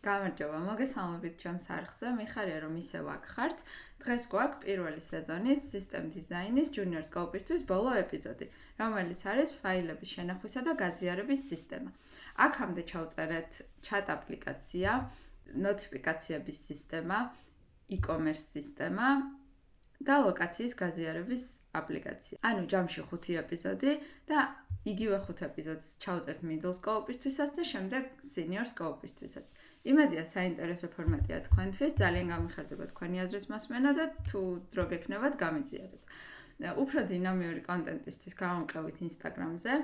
გამარჯობა, მოგესალმებით ჩემს არხზე. მიხარია რომ ისევ აქ ხართ. დღეს გვაქვს პირველი სეზონის System Design-ის Junior Scope-ისთვის ბოლო ეპიზოდი, რომელიც არის ფაილების შენახვისა და გაზიარების სისტემა. აქამდე ჩავწერეთ chat აპლიკაცია, ნოტიფიკაციების სისტემა, e-commerce სისტემა და ლოკაციის გაზიარების აპლიკაცია. ანუ ჯამში 5 ეპიზოდი და იგივე 5 ეპიზოდს ჩავწერთ middle scope-ისთვისაც და შემდეგ senior scope-ისთვისაც. იმედია საინტერესო ფორმატია თქვენთვის, ძალიან გამიხარდება თქვენი აზრის მოსმენა და თუ დრო გექნებათ გამიზიაროთ. უფრო დინამიური კონტენტისთვის გავამყევით Instagram-ზე.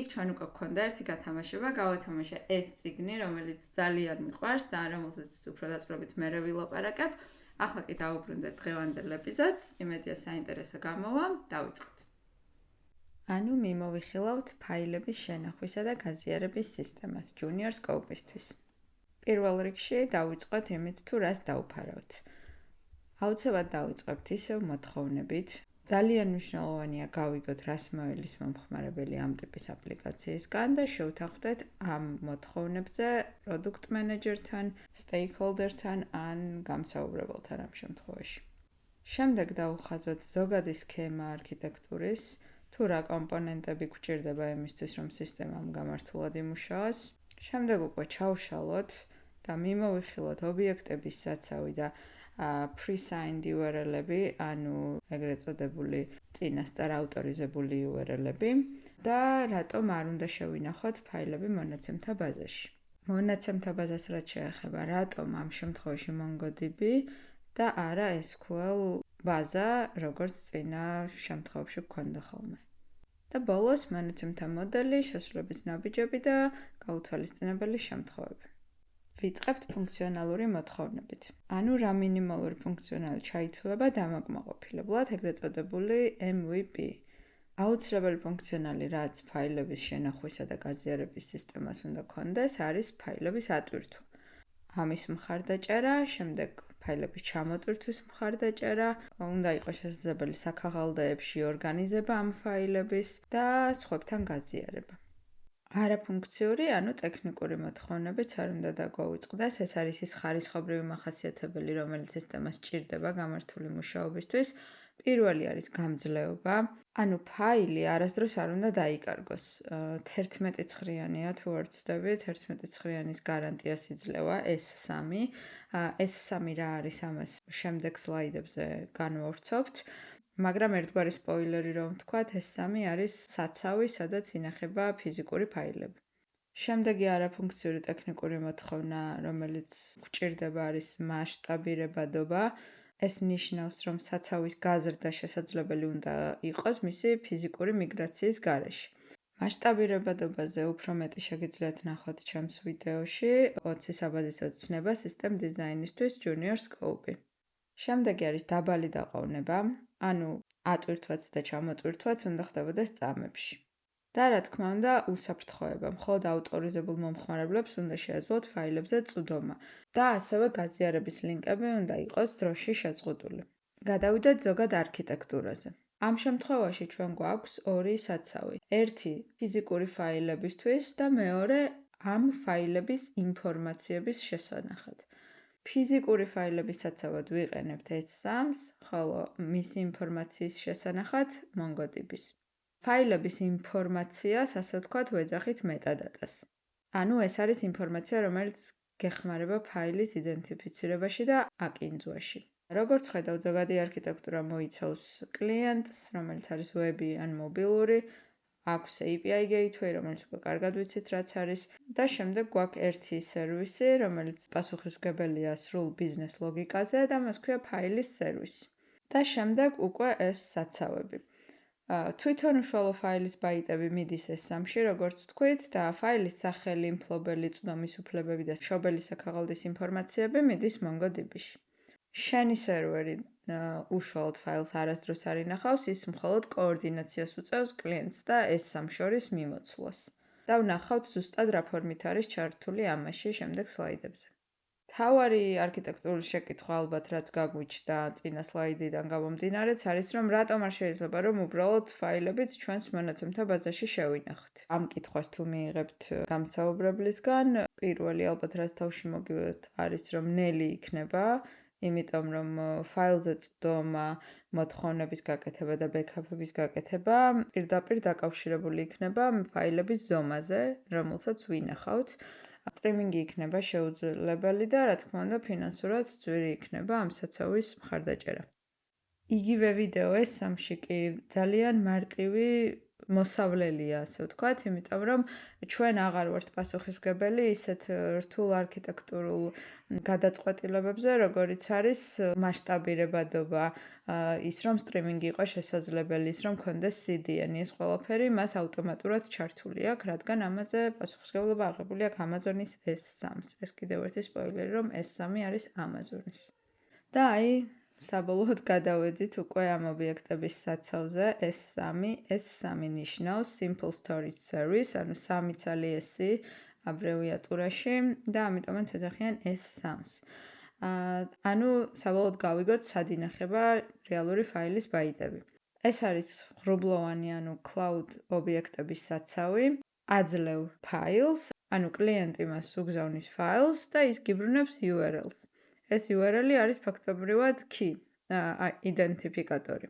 იქ ჩვენ უკვე გვქონდა ერთი გათამაშება, გავათამაშე ეს წიგნი, რომელიც ძალიან მიყვარს და რომელზეც უფრო დაწყებით მერე ვილაპარაკებ. ახლა კი დავუბრუნდეთ დღევანდელ ეპიზოდს, იმედია საინტერესო გამოვა, დავიწყოთ. ანუ მიმოვიხილავთ ფაილების შენახვისა და გაზიარების სისტემას Junior Scope-ისთვის. პირველ რიგში დავიწყოთ იმით, თუ რას დავფარავთ. აუცილებლად დავიწყებთ ისევ მოთხოვნებით. ძალიან მნიშვნელოვანია გავიგოთ, რას მოელის მომხმარებელი ამ ტიპის აპლიკაციისგან და შევთანხმდეთ ამ მოთხოვნებზე product manager-თან, stakeholder-თან ან გამსაუბრებელთან ამ შემთხვევაში. შემდეგ დავხაზოთ ზოგადი სქემა არქიტექტურის, თუ რა კომპონენტები გვჭირდება იმისთვის, რომ სისტემამ გამართულად იმუშაოს. შემდეგ უკვე ჩავშალოთ და მიმოვიხილოთ ობიექტების საცავი და pre-signed URL-ები, ანუ ეგრეთ წოდებული წინასწარ ავტორიზებული URL-ები და რატომ არ უნდა შევინახოთ ფაილები მონაცემთა ბაზაში. მონაცემთა ბაზას რაც შეეხება, რატომ ამ შემთხვევაში MongoDB და არა SQL ბაზა, როგორც წინა შემთხვევებში გვქონდა ხოლმე. და ბოლოს მონაცემთა მოდელი, შესრულების ნაბიჯები და გაუთვალისწინებელი შემთხვევები. ვიწყებთ ფუნქციონალური მოთხოვნებით. ანუ რა მინიმალური ფუნქციონალი ჩაითვლება დამაკმაყოფილებლად, ეგრეთ წოდებული MVP. აუცილებელი ფუნქციონალი, რაც ფაილების შენახვისა და გაზიარების სისტემას უნდა გქონდეს, არის ფაილების ატვირთვა. ამის მხარდაჭერა, შემდეგ ფაილების ჩამოტვირთვის მხარდაჭერა, უნდა იყოს შესაძლებელი საქაღალდეებში ორგანიზება ამ ფაილების და სხვებთან გაზიარება. არაფუნქციური, ანუ ტექნიკური მოთხოვნებიც არ უნდა დაგვაუწყდეს, ეს არის ის ხარისხობრივი მახასიათებელი, რომელიც სისტემას სჭირდება გამართული მუშაობისთვის. პირველი არის გამძლეობა, ანუ ფაილი არასდროს არ უნდა დაიკარგოს. 11 ცხრიანია თუ არ ვცდებით, 11 ცხრიანის გარანტიას იძლევა S3. S3 რა არის, ამას შემდეგ სლაიდებზე განვავრცობთ. მაგრამ ერთგვარი სპოილერი რომ ვთქვათ, S3 არის საცავი, სადაც ინახება ფიზიკური ფაილები. შემდეგი არაფუნქციური ტექნიკური მოთხოვნა, რომელიც გვჭირდება, არის მასშტაბირებადობა. ეს ნიშნავს, რომ საცავის გაზრდა შესაძლებელი უნდა იყოს მისი ფიზიკური მიგრაციის გარეშე. მასშტაბირებადობაზე უფრო მეტი შეგიძლიათ ნახოთ ჩემს ვიდეოში 20 საბაზისო ცნება System Design-ისთვის Junior Scope-ი. შემდეგი არის დაბალი დაყოვნება, ანუ ატვირთვაც და ჩამოტვირთვაც უნდა ხდებოდეს წამებში. და რა თქმა უნდა, უსაფრთხოება, მხოლოდ ავტორიზებულ მომხმარებლებს უნდა შეეძლოთ ფაილებზე წვდომა და ასევე გაზიარების ლინკები უნდა იყოს დროში შეზღუდული. გადავიდეთ ზოგად არქიტექტურაზე. ამ შემთხვევაში ჩვენ გვაქვს ორი საცავი. ერთი ფიზიკური ფაილებისთვის და მეორე ამ ფაილების ინფორმაციების შესანახად. ფიზიკური ფაილების საცავად ვიყენებთ S3-ს, ხოლო მისი ინფორმაციის შესანახად MongoDB-ს. ფაილების ინფორმაციას, ასე ვთქვათ, ვეძახით metadata-ს. ანუ ეს არის ინფორმაცია, რომელიც გეხმარება ფაილის იდენტიფიცირებაში და აკინძვაში. როგორც ხედავთ, ზოგადი არქიტექტურა მოიცავს კლიენტს, რომელიც არის ვები ან მობილური, აქვს API gateway, რომელიც უკვე კარგად ვიცით რაც არის და შემდეგ გვაქვს ერთი სერვისი, რომელიც პასუხისმგებელია სრულ ბიზნეს ლოგიკაზე და მას ქვია ფაილის სერვისი. და შემდეგ უკვე ეს საცავები. თვითონ უშუალო ფაილის ბაიტები მიდის S3-ში, როგორც ვთქვით, და ფაილის სახელი, მფლობელი, წვდომის უფლებები და მშობელი საქაღალდის ინფორმაციები მიდის MongoDB-ში. შენი სერვერი უშუალოდ ფაილს არასდროს არ ინახავს, ის მხოლოდ კოორდინაციას უწევს კლიენტს და S3 შორის მიმოცვლას. და ვნახავთ ზუსტად რა ფორმით არის ჩართული ამაში შემდეგ სლაიდებზე. თავარი არქიტექტურული შეკითხვა ალბათ რაც გაგვიჩნდა წინა სლაიდიდან გამომდინარეც არის რომ რატომ არ შეიძლება რომ უბრალოდ ფაილებიც ჩვენს მონაცემთა ბაზაში შევინახოთ. ამ კითხვას თუ მიიღებთ გამსაუბრებლისგან, პირველი ალბათ რაც თავში მოგივედოთ არის რომ ნელი იქნება, იმიტომ რომ ფაილზე წვდომა, მოთხოვნების გაკეთება და ბექაპების გაკეთება პირდაპირ დაკავშირებული იქნება ფაილების ზომაზე, რომელსაც ვინახავთ. სტრიმინგი იქნება შეუძლებელი და რა თქმა უნდა ფინანსურად ძვირი იქნება ამ საცავის მხარდაჭერა. იგივე ვიდეო S3-ში კი ძალიან მარტივი მოსავლელია, ასე ვთქვათ, იმიტომ რომ ჩვენ აღარ ვართ პასუხისმგებელი ისეთ რთულ არქიტექტურულ გადაწყვეტილებებზე, როგორიც არის მასშტაბირებადობა, ის რომ სტრიმინგი იყოს შესაძლებელი, ის რომ ქონდეს CDN, ეს ყველაფერი მას ავტომატურად ჩართული აქვს, რადგან ამაზე პასუხისმგებლობა აღებული აქვს Amazon-ის S3-ს. ეს კიდევ ერთი სპოილერი, რომ S3 არის Amazon-ის. და საბოლოოდ გადავედით უკვე ამ ობიექტების საცავზე S3 ნიშნავს Simple Storage Service, ანუ 3 ცალი S აბრევიატურაში და ამიტომაც ეძახიან S3-ს. ანუ საბოლოოდ გავიგოთ სად ინახება რეალური ფაილის ბაიტები. ეს არის ღრუბლოვანი, ანუ cloud ობიექტების საცავი, აძლევ ფაილს, ანუ კლიენტი მას უგზავნის ფაილს და ის გიბრუნებს URL-ს. ეს URL-ი არის ფაქტობრივად key, იდენტიფიკატორი.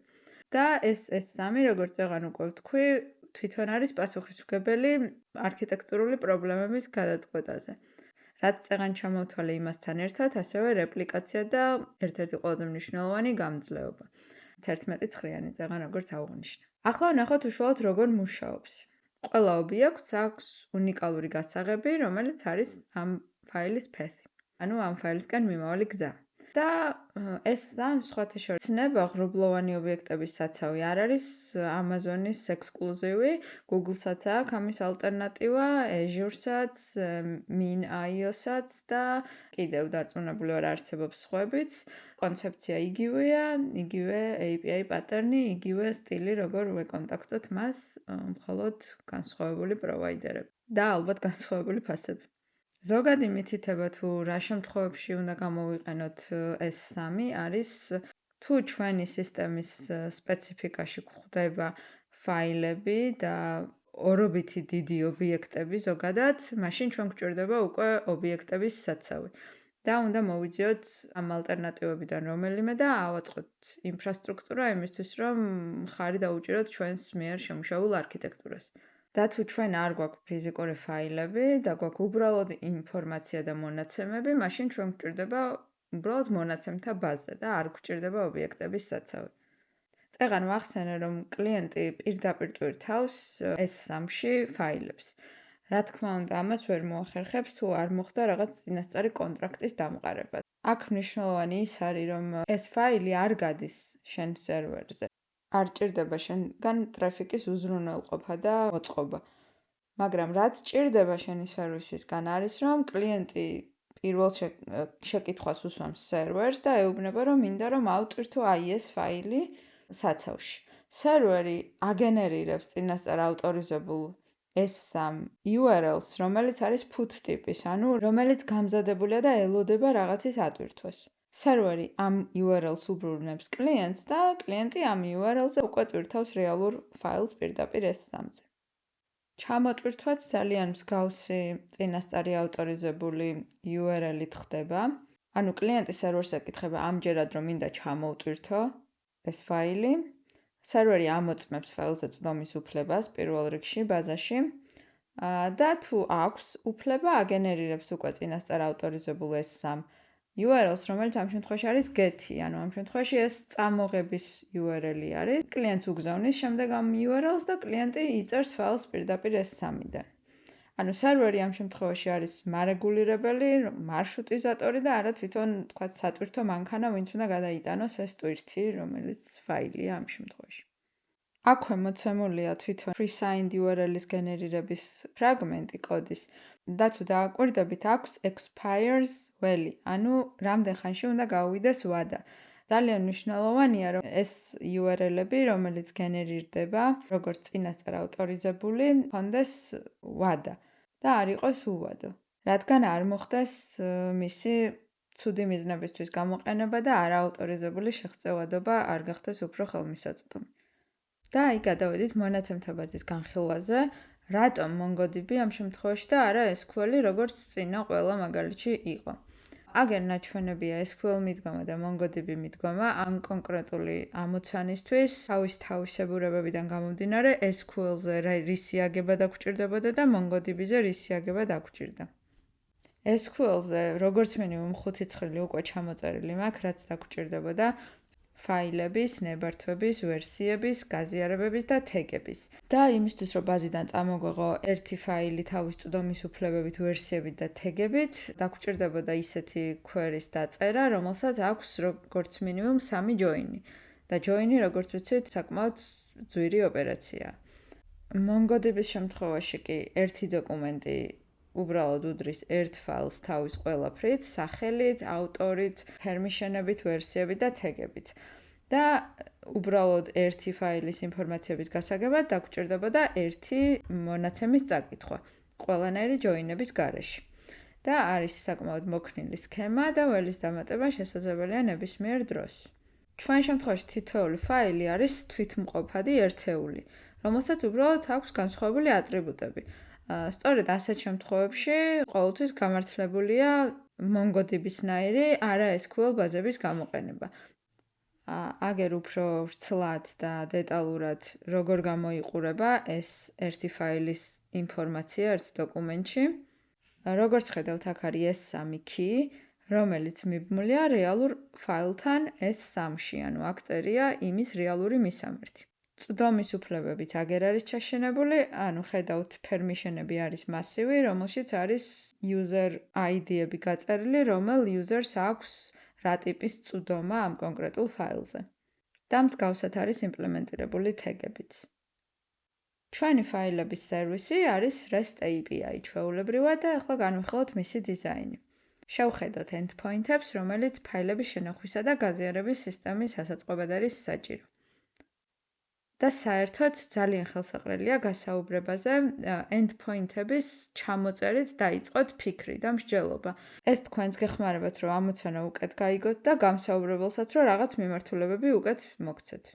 და ეს S3, როგორც ვეღარ უკვე ვთქვი, თვითონ არის პასუხისმგებელი არქიტექტურული პრობლემების გადაწყვეტაზე. რაც წეღან ჩამოვთვალე იმასთან ერთად, ასევე რეპლიკაცია და ერთ-ერთი ყველაზე მნიშვნელოვანი გამძლეობა. 11 ცხრიანი წეღან როგორც აღვნიშნე. ახლა ვნახოთ უშუალოდ როგორ მუშაობს. ყველა ობიექტს აქვს უნიკალური გასაღები, რომელიც არის ამ ფაილის path-ი. ანუ ამ ფაილისკენ მიმავალი გზა. და S3 სხვათა შორის ცნება ღრუბლოვანი ობიექტების საცავი არ არის Amazon-ის ექსკლუზივი, Google-საც აქვს ამის ალტერნატივა, Azure-საც, MinIO-საც და კიდევ დარწმუნებული ვარ არსებობს სხვაებიც. კონცეფცია იგივეა, იგივე API პატერნი, იგივე სტილი, როგორ ვეკონტაქტოთ მას, მხოლოდ განსხვავებული პროვაიდერები და ალბათ განსხვავებული ფასები. ზოგადი მითითება თუ რა შემთხვევებში უნდა გამოვიყენოთ S3 არის თუ ჩვენი სისტემის სპეციფიკაში გვხვდება ფაილები და ორობითი დიდი ობიექტები ზოგადად, მაშინ ჩვენ გვჭირდება უკვე ობიექტების საცავი. და უნდა მოვიძიოთ ამ ალტერნატივებიდან რომელიმე და ავაწყოთ ინფრასტრუქტურა იმისთვის, რომ მხარი დაუჭიროთ ჩვენს მიერ შემუშავებულ არქიტექტურას. და თუ ჩვენ არ გვაქვს ფიზიკური ფაილები და გვაქვს უბრალოდ ინფორმაცია და მონაცემები, მაშინ ჩვენ გვჭირდება უბრალოდ მონაცემთა ბაზა და არ გვჭირდება ობიექტების საცავი. წეღან ვახსენე, რომ კლიენტი პირდაპირ ტვირთავს S3-ში ფაილებს. რა თქმა უნდა, ამას ვერ მოახერხებს თუ არ მოხდა რაღაც წინასწარი კონტრაქტის დამყარება. აქ მნიშვნელოვანი ის არის, რომ ეს ფაილი არ გადის შენ სერვერზე. არ ჭირდება შენგან ტრაფიკის უზრუნველყოფა და მოწყობა. მაგრამ რაც ჭირდება შენი სერვისისგან არის, რომ კლიენტი პირველ შეკითხვას უსვამს სერვერს და ეუბნება, რომ მინდა რომ ავტვირთო ეს ფაილი საცავში. სერვერი აგენერირებს წინასწარ ავტორიზებულ S3 URL-ს, რომელიც არის put ტიპის, ანუ რომელიც გამზადებულია და ელოდება რაღაცის ატვირთვას. სერვერი ამ URL-ს უბრუნებს კლიენტს და კლიენტი ამ URL-ზე უკვე ტვირთავს რეალურ ფაილს პირდაპირ S3-ზე. ჩამოტვირთვაც ძალიან მსგავსი წინასწარი ავტორიზებული URL-ით ხდება. ანუ კლიენტი სერვერს ეკითხება ამჯერად რომ მინდა ჩამოვტვირთო ეს ფაილი. სერვერი ამოწმებს ფაილზე წვდომის უფლებას პირველ რიგში ბაზაში. და თუ აქვს უფლება, აგენერირებს უკვე წინასწარ ავტორიზებულ S3 URL-ს, რომელიც ამ შემთხვევაში არის get-ი, ანუ ამ შემთხვევაში ეს წამოღების URL-ი არის. კლიენტს უგზავნის შემდეგ ამ URL-ს და კლიენტი იწერს ფაილს პირდაპირ S3-დან. ანუ სერვერი ამ შემთხვევაში არის მარეგულირებელი, მარშრუტიზატორი და არა თვითონ, თქვათ, სატვირთო მანქანა, ვინც უნდა გადაიტანოს ეს ტვირთი, რომელიც ფაილია ამ შემთხვევაში. აქვე მოცემულია თვითონ pre-signed URL-ის გენერირების ფრაგმენტი კოდის. და თუ დააკვირდებით, აქვს expires valley, ანუ რამდენ ხანში უნდა გაუვიდეს ვადა. ძალიან მნიშვნელოვანია, რომ ეს URL-ები, რომელიც გენერირდება, როგორც წინასწარ ავტორიზებული, ჰქონდეს ვადა და არ იყოს უვადო. რადგან არ მოხდეს მისი ცუდი მიზნებისთვის გამოყენება და არაავტორიზებული შეღწევადობა არ გახდეს უფრო ხელმისაწვდომი. და აი გადავედით მონაცემთა ბაზის განხილვაზე, რატომ MongoDB ამ შემთხვევაში და არა SQL, როგორც წინა ყველა მაგალითში იყო. აგერ ნაჩვენებია SQL მიდგომა და MongoDB მიდგომა ამ კონკრეტული ამოცანისთვის თავის თავისებურებებიდან გამომდინარე SQL-ზე რისი აგება დაგჭირდებოდა და MongoDB-ზე რისი აგება დაგჭირდა. SQL-ზე როგორც მინიმუმ 5 ცხრილი უკვე ჩამოწერილი მაქვს, რაც დაგჭირდებოდა ფაილების, ნებართვების, ვერსიების, გაზიარებების და თეგების. და იმისთვის, რომ ბაზიდან წამოგვეღო ერთი ფაილი თავის წვდომის უფლებებით, ვერსიებით და თეგებით, დაგჭირდებოდა ისეთი query-ს დაწერა, რომელსაც აქვს როგორც მინიმუმ 3 join-ი. და join-ი, როგორც ვიცით, საკმაოდ ძვირი ოპერაციაა. MongoDB-ის შემთხვევაში კი ერთი დოკუმენტი უბრალოდ უდრის ერთ ფაილს თავის ყველაფრით, სახელით, ავტორით, permission-ებით, ვერსიებით და თეგებით. და უბრალოდ ერთი ფაილის ინფორმაციების გასაგებად დაგჭირდებოდა ერთი მონაცემის წაკითხვა, ყველანაირი join-ების გარეშე. და არის საკმაოდ მოქნილი სქემა და ველის დამატება შესაძლებელია ნებისმიერ დროს. ჩვენ შემთხვევაში თითოეული ფაილი არის თვითმყოფადი ერთეული, რომელსაც უბრალოდ აქვს განსხვავებული ატრიბუტები. სწორედ ასეთ შემთხვევებში ყოველთვის გამართლებულია MongoDB-სნაირი არა SQL ბაზების გამოყენება. აგერ უფრო ვრცლად და დეტალურად როგორ გამოიყურება ეს ერთი ფაილის ინფორმაცია ერთ დოკუმენტში. როგორც ხედავთ, აქ არის S3 key, რომელიც მიბმულია რეალურ ფაილთან S3-ში, ანუ აქ წერია იმის რეალური მისამართი. წვდომის უფლებებით აგერ არის ჩაშენებული, ანუ ხედავთ permission-ები არის მასივი, რომელშიც არის user ID-ები გაწერილი, რომელ user-ს აქვს რა ტიპის წვდომა ამ კონკრეტულ ფაილზე. და მსგავსად არის იმპლემენტირებული თეგებიც. ჩვენი ფაილების სერვისი არის REST API ჩვეულებრივად და ახლა განვიხილოთ მისი დიზაინი. შევხედოთ endpoint-ებს, რომელიც ფაილების შენახვისა და გაზიარების სისტემის ასაწყობად არის საჭირო. და საერთოდ ძალიან ხელსაყრელია გასაუბრებაზე endpoint-ების ჩამოწერით დაიწყოთ ფიქრი და მსჯელობა. ეს თქვენს გეხმარებათ, რომ ამოცანა უკეთ გაიგოთ და გამსაუბრებელსაც, რომ რაღაც მიმართულებები უკეთ მოგცეთ.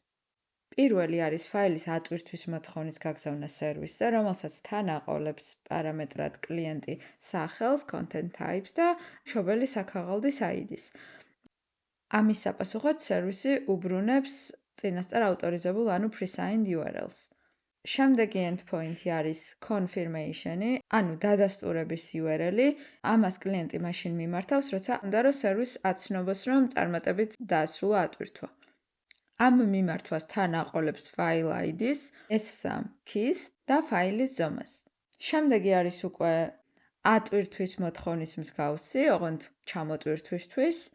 პირველი არის ფაილის ატვირთვის მოთხოვნის გაგზავნა სერვისზე, რომელსაც თან აყოლებს პარამეტრად კლიენტი სახელს, content types და მშობელი საქაღალდის ID-ს. ამის საპასუხოდ სერვისი უბრუნებს წინასწარ ავტორიზებულ, ანუ pre-signed URL-ს. შემდეგი endpoint-ი არის confirmation-ი, ანუ დადასტურების URL-ი. ამას კლიენტი მაშინ მიმართავს, როცა უნდა რომ სერვისს აცნობს, რომ წარმატებით დაასრულა ატვირთვა. ამ მიმართვას თან აყოლებს file ID-ს, S3 keys და ფაილის ზომას. შემდეგი არის უკვე ატვირთვის მოთხოვნის მსგავსი, ოღონდ ჩამოტვირთვისთვის.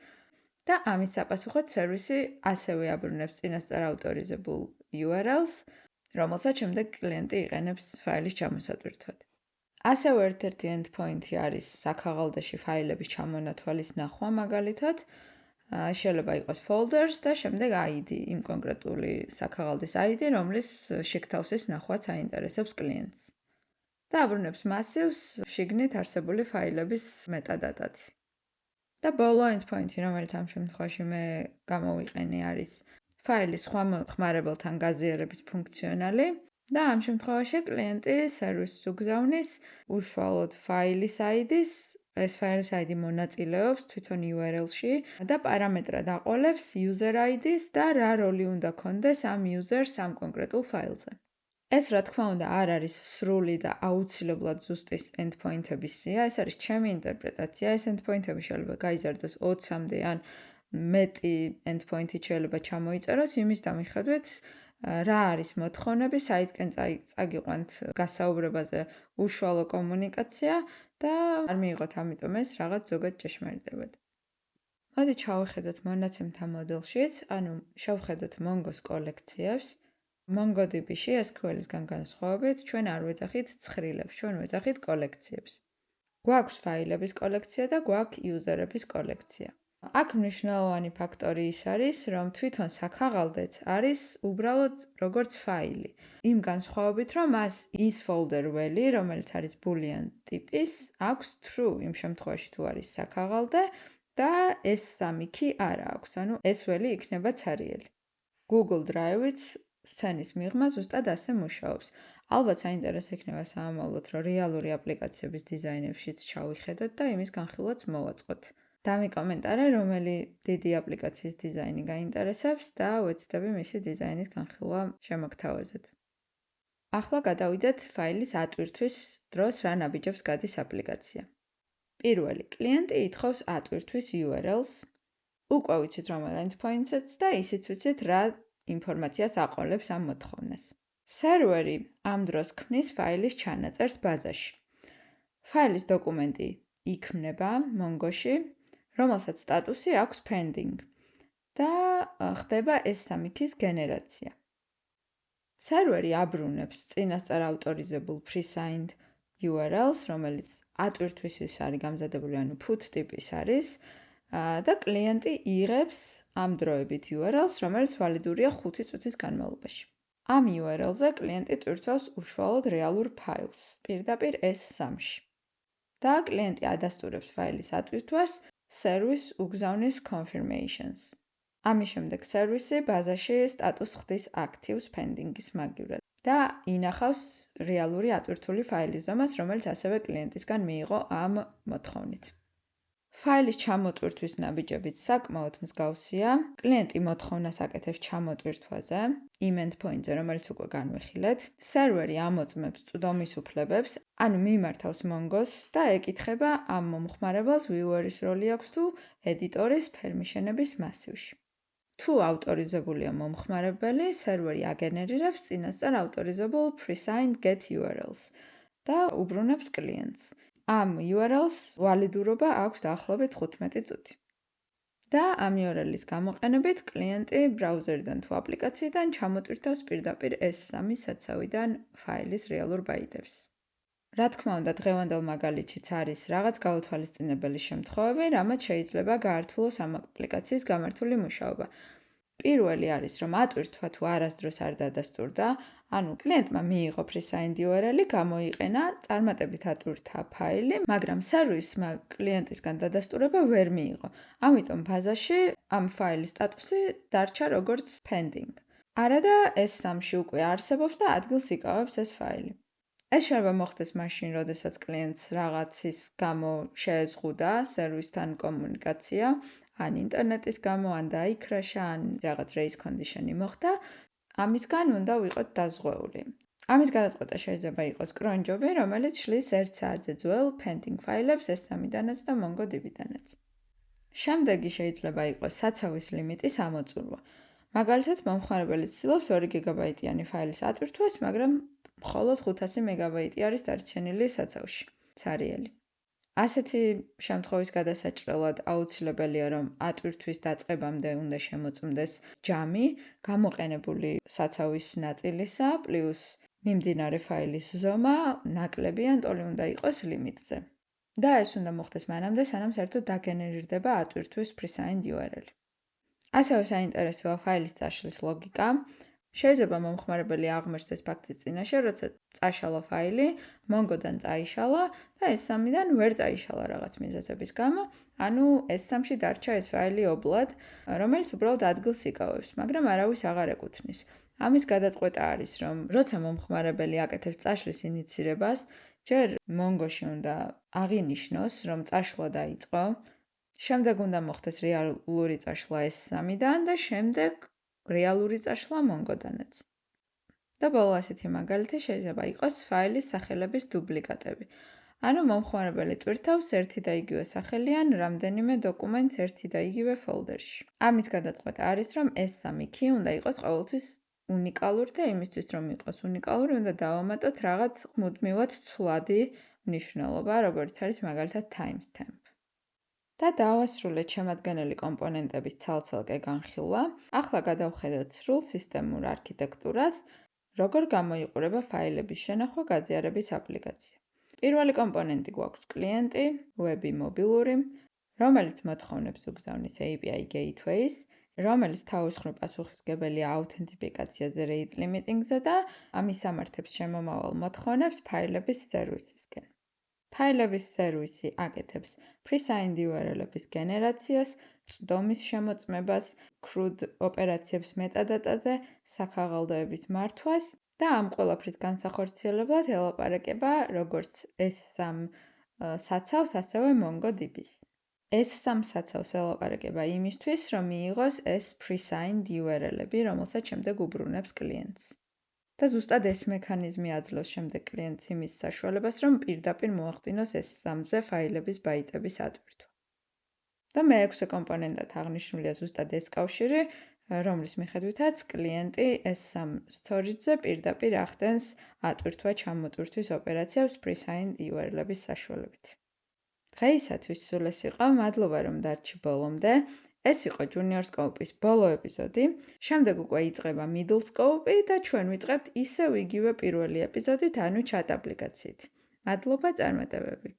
და ამის საპასუხოდ სერვისი ასევე აბრუნებს წინასწარ ავტორიზებულ URL-ს, რომელსაც შემდეგ კლიენტი იყენებს ფაილის ჩამოსატვირთვად. ასევე ერთ-ერთი endpoint-ი არის საქაღალდაში ფაილების ჩამონათვალის ნახვა მაგალითად. შეიძლება იყოს folders და შემდეგ ID, იმ კონკრეტული საქაღალდის ID, რომლის შიგთავსის ნახვაც აინტერესებს კლიენტს. და აბრუნებს მასივს შიგნით არსებული ფაილების მეტადატად. და ბოლო endpoint-ი, რომელიც ამ შემთხვევაში მე გამოვიყენე, არის ფაილის სხვა მოხმარებელთან გაზიარების ფუნქციონალი და ამ შემთხვევაში კლიენტი სერვისს უგზავნის უშუალოდ ფაილის ID-ს, ეს ფაილის ID მონაწილეობს თვითონ URL-ში და პარამეტრად აყოლებს user ID-ს და რა როლი უნდა კონდეს ამ user-ს ამ კონკრეტულ ფაილზე. ეს რა თქმა უნდა არ არის სრული და აუცილებლად ზუსტის endpoint-ების სია, ეს არის ჩემი ინტერპრეტაცია, ეს endpoint-ები შეიძლება გაიზარდოს 20-მდე ან მეტი endpoint-ი შეიძლება ჩამოიწეროს, იმის დამიხედვით რა არის მოთხოვნები, საიდკენ წაგიყვანთ გასაუბრებაზე უშუალო კომუნიკაცია და არ მიიღოთ ამიტომ ეს რაღაც ზოგად ჭეშმარიტებად. მოდით ჩავხედოთ მონაცემთა მოდელშიც, ანუ შევხედოთ Mongo-s კოლექციებს. MongoDB-ში SQL-ისგან განსხვავებით, ჩვენ არ ვეძახით ცხრილებს, ჩვენ ვეძახით კოლექციებს. გვაქვს ფაილების კოლექცია და გვაქვს user-ების კოლექცია. აქ მნიშვნელოვანი ფაქტორი ის არის, რომ თვითონ საქაღალდეც არის უბრალოდ როგორც ფაილი. იმ განსხვავებით, რომ მას is folder valley, რომელიც არის boolean ტიპის, აქვს true იმ შემთხვევაში თუ არის საქაღალდე და ეს 3 კი არა აქვს, ანუ ეს ველი იქნება ცარიელი. Google Drive-იც სცენის მიღმა ზუსტად ასე მუშაობს. ალბათ საინტერესო იქნება სამომავლოდ, რომ რეალური აპლიკაციების დიზაინებშიც ჩავიხედოთ და იმის განხილვაც მოვაწყოთ. დამიკომენტარე, რომელი დიდი აპლიკაციის დიზაინი გაინტერესებს და ვეცდები მისი დიზაინის განხილვა შემოგთავაზოთ. ახლა გადავიდეთ ფაილის ატვირთვის დროს რა ნაბიჯებს გადის აპლიკაცია. პირველი, klienti ითხოვს ატვირთვის URL-ს. უკვე ვიცით რომელ endpoint-ს და ისიც ვიცით რა ინფორმაციას აყოლებს ამ მოთხოვნას. სერვერი ამ დროს ქმნის ფაილის ჩანაწერს ბაზაში. ფაილის დოკუმენტი იქმნება Mongo-ში, რომელსაც სტატუსი აქვს pending და ხდება S3 keys გენერაცია. სერვერი აბრუნებს წინასწარ ავტორიზებულ pre-signed URL-ს, რომელიც ატვირთვისთვის არის გამზადებული, ანუ put ტიპის არის და კლიენტი იღებს ამ დროებით URL-ს, რომელიც ვალიდურია 5 წუთის განმავლობაში. ამ URL-ზე კლიენტი ტვირთვავს უშუალოდ რეალურ ფაილს, პირდაპირ S3-ში. და კლიენტი ადასტურებს ფაილის ატვირთვას service უგზავნის confirmations. ამის შემდეგ სერვისი ბაზაში სტატუსს ხდის actives pending-ის მაგივრად და ინახავს რეალური ატვირთული ფაილის ზომას, რომელიც ასევე კლიენტისგან მიიღო ამ მოთხოვნით. ფაილის ჩამოტვირთვის ნაბიჯებიც საკმაოდ მსგავსია. კლიენტი მოთხოვნას აკეთებს ჩამოტვირთვაზე, იმ endpoint-ზე, რომელიც უკვე განვიხილეთ. სერვერი ამოწმებს წვდომის უფლებებს, ანუ მიმართავს Mongo-ს და ეკითხება ამ მომხმარებელს viewer-ის როლი აქვს თუ ედიტორის permission-ების მასივში. თუ ავტორიზებულია მომხმარებელი, სერვერი აგენერირებს წინასწარ ავტორიზებულ pre-signed get URL-ს და უბრუნებს კლიენტს. ამ URL-ს ვალიდურობა აქვს დაახლოებით 15 წუთი. და ამ URL-ის გამოყენებით კლიენტი ბრაუზერიდან თუ აპლიკაციიდან ჩამოტვირთავს პირდაპირ S3 საცავიდან ფაილის რეალურ ბაიტებს. რა თქმა უნდა, დღევანდელ მაგალითშიც არის რაღაც გაუთვალისწინებელი შემთხვევები, რამაც შეიძლება გაართულოს ამ აპლიკაციის გამართული მუშაობა. პირველი არის, რომ ატვირთვა თუ არასდროს არ დადასტურდა, ანუ კლიენტმა მიიღო pre-signed URL-ი, გამოიყენა, წარმატებით ატვირთა ფაილი, მაგრამ სერვისმა კლიენტისგან დადასტურება ვერ მიიღო. ამიტომ ბაზაში ამ ფაილის სტატუსი დარჩა როგორც pending. არადა S3-ში უკვე არსებობს და ადგილს იკავებს ეს ფაილი. ეს შეიძლება მოხდეს მაშინ, როდესაც კლიენტს რაღაცის გამო შეეზღუდა სერვისთან კომუნიკაცია, ან ინტერნეტის გამო, ან დაიქრაშა, ან რაღაც race condition-ი მოხდა, ამისგან უნდა ვიყოთ დაზღვეული. ამის გადაწყვეტა შეიძლება იყოს cron job-ი, რომელიც შლის 1 საათზე ძველ pending ფაილებს S3-დანაც და MongoDB-დანაც. შემდეგი შეიძლება იყოს საცავის ლიმიტის ამოწურვა. მაგალითად, მომხმარებელი ცდილობს 2 გიგაბაიტიანი ფაილის ატვირთვას, მაგრამ მხოლოდ 500 მეგაბაიტი არის დარჩენილი საცავში. ცარიელი. ასეთი შემთხვევის გადასაჭრელად აუცილებელია, რომ ატვირთვის დაწყებამდე უნდა შემოწმდეს ჯამი, გამოყენებული საცავის ნაწილისა, პლუს მიმდინარე ფაილის ზომა, ნაკლები ან ტოლი უნდა იყოს ლიმიტზე. და ეს უნდა მოხდეს მანამდე, სანამ საერთოდ დაგენერირდება ატვირთვის pre-signed URL-ი. ასევე საინტერესოა ფაილის წაშლის ლოგიკა. შეიძლება მომხმარებელი აღმოჩნდეს ფაქტის წინაშე, როცა წაშალა ფაილი, Mongo-დან წაიშალა და S3-დან ვერ წაიშალა რაღაც მიზეზების გამო, ანუ S3-ში დარჩა ეს ფაილი ობლად, რომელიც უბრალოდ ადგილს იკავებს, მაგრამ არავის აღარ ეკუთვნის. ამის გადაწყვეტა არის, რომ როცა მომხმარებელი აკეთებს წაშლის ინიცირებას, ჯერ Mongo-ში უნდა აღინიშნოს, რომ წაშლა დაიწყო, შემდეგ უნდა მოხდეს რეალური წაშლა S3-დან და შემდეგ რეალური წაშლა Mongo-დანაც. და ბოლო ასეთი მაგალითი შეიძლება იყოს ფაილის სახელების დუბლიკატები. ანუ მომხმარებელი ტვირთავს ერთი და იგივე სახელიან რამდენიმე დოკუმენტს ერთი და იგივე ფოლდერში. ამის გადაწყვეტა არის, რომ S3 key უნდა იყოს ყოველთვის უნიკალური და იმისთვის, რომ იყოს უნიკალური, უნდა დავამატოთ რაღაც მუდმივად ცვლადი მნიშვნელობა, როგორც არის მაგალითად timestamp. და დავასრულეთ შემადგენელი კომპონენტების ცალ-ცალკე განხილვა. ახლა გადავხედოთ სრულ სისტემურ არქიტექტურას, როგორ გამოიყურება ფაილების შენახვა გაზიარების აპლიკაცია. პირველი კომპონენტი გვაქვს კლიენტი, ვები მობილური, რომელიც მოთხოვნებს უგზავნის API gateways, რომელიც თავისუფლ პასუხისმგებელია აუთენტიფიკაციაზე, rate limiting-ზე და ამის ამართებს შემომავალ მოთხოვნებს ფაილების სერვისისკენ. ფაილების სერვისი აკეთებს pre-signed URL-ების გენერაციას, წვდომის შემოწმებას, CRUD ოპერაციებს მეტადატაზე, საქაღალდოების მართვას და ამ ყველაფრის განსახორციელებლად ელაპარაკება როგორც S3 საცავს, ასევე MongoDB-ს. S3 საცავს ელაპარაკება იმისთვის, რომ მიიღოს ეს pre-signed URL-ები, რომელსაც შემდეგ უბრუნებს კლიენტს. და ზუსტად ეს მექანიზმი აძლევს შემდეგ კლიენტს იმის საშუალებას, რომ პირდაპირ მოახდინოს S3-ზე ფაილების ბაიტების ატვირთვა. და მეექვსე კომპონენტად აღნიშნულია ზუსტად ეს კავშირი, რომლის მიხედვითაც კლიენტი S3 storage-ზე პირდაპირ ახდენს ატვირთვა-ჩამოტვირთვის ოპერაციებს pre-signed URL-ების საშუალებით. დღეისათვის სულ ეს იყო, მადლობა რომ დარჩი ბოლომდე. ეს იყო Junior Scope-ის ბოლო ეპიზოდი. შემდეგ უკვე იწყება Middle Scope-ი და ჩვენ ვიწყებთ ისევ იგივე პირველი ეპიზოდით, ანუ chat აპლიკაციით. მადლობა, წარმატებები.